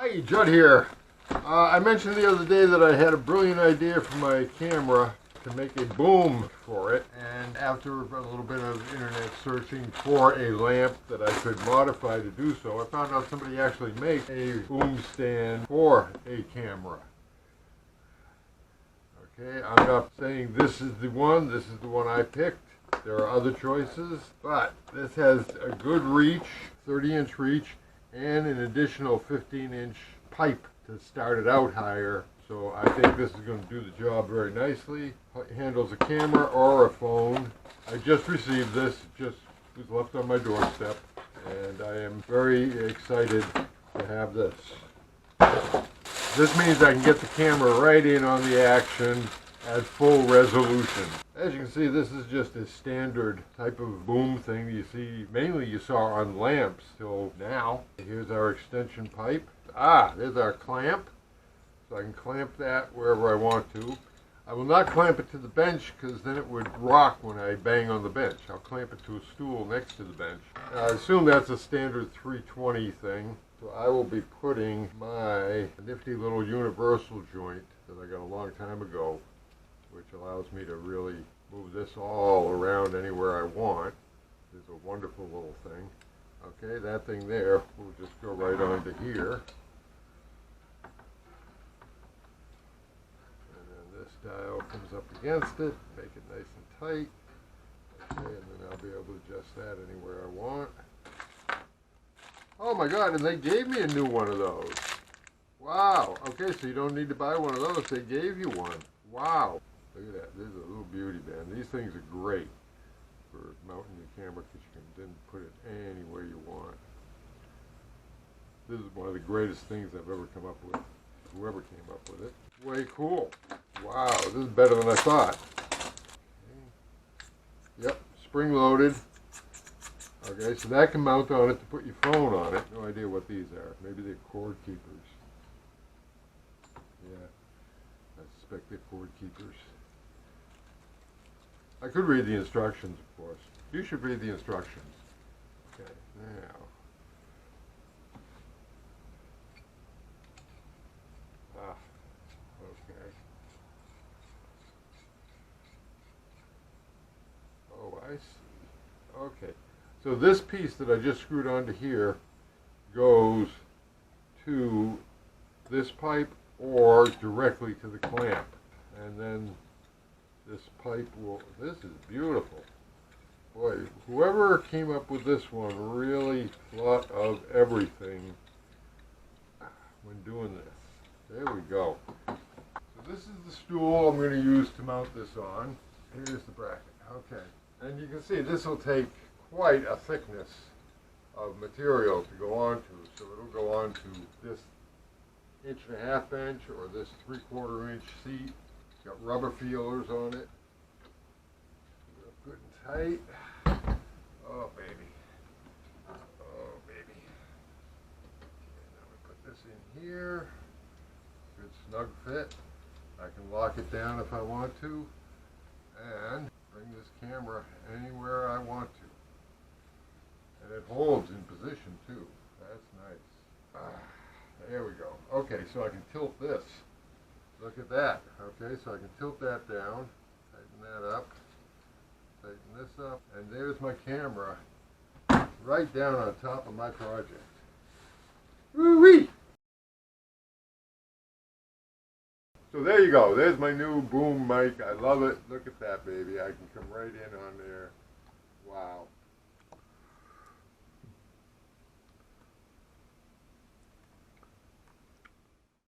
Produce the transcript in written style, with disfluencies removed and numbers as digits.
Hi, Judd here. I mentioned the other day that I had a brilliant idea for my camera to make a boom for it, and after a little bit of internet searching for a lamp that I could modify to do so, I found out somebody actually makes a boom stand for a camera. Okay, I'm not saying this is the one I picked. There are other choices, but this has a good reach, 30-inch reach, and an additional 15-inch pipe to start it out higher. So I think this is going to do the job very nicely. It handles a camera or a phone. I just received this, just was left on my doorstep, and I am very excited to have this. This means I can get the camera right in on the action at full resolution. As you can see, this is just a standard type of boom thing you saw on lamps till now. Here's our extension pipe. There's our clamp. So I can clamp that wherever I want to. I will not clamp it to the bench because then it would rock when I bang on the bench. I'll clamp it to a stool next to the bench. I assume that's a standard 320 thing. So I will be putting my nifty little universal joint that I got a long time ago, which allows me to really move this all around anywhere I want. It's a wonderful little thing. Okay, that thing there will just go right onto here. And then this dial comes up against it, make it nice and tight. Okay, and then I'll be able to adjust that anywhere I want. Oh my God, and they gave me a new one of those. Wow, okay, so you don't need to buy one of those, they gave you one. Wow. Look at that, this is a little beauty, man. These things are great for mounting your camera because you can then put it anywhere you want. This is one of the greatest things I've ever come up with. Whoever came up with it. Way cool. Wow, this is better than I thought. Okay. Yep, spring loaded. Okay, so that can mount on it to put your phone on it. No idea what these are. Maybe they're cord keepers. Yeah, I suspect they're cord keepers. I could read the instructions, of course. You should read the instructions. Okay, now. Okay. Oh, I see. Okay. So this piece that I just screwed onto here goes to this pipe or directly to the clamp. And then this pipe this is beautiful. Boy, whoever came up with this one really thought of everything when doing this. There we go. So this is the stool I'm going to use to mount this on. Here's the bracket. Okay. And you can see this will take quite a thickness of material to go onto. So it'll go onto this 1.5 bench or this 3/4 inch seat. Got rubber feelers on it. Good and tight. Oh baby. Oh baby. Okay, now we put this in here. Good snug fit. I can lock it down if I want to. And bring this camera anywhere I want to. And it holds in position too. That's nice. There we go. Okay, so I can tilt this. Look at that. Okay, so I can tilt that down, tighten that up, tighten this up, and there's my camera right down on top of my project. Woo-wee! So there you go. There's my new boom mic. I love it. Look at that, baby. I can come right in on there. Wow.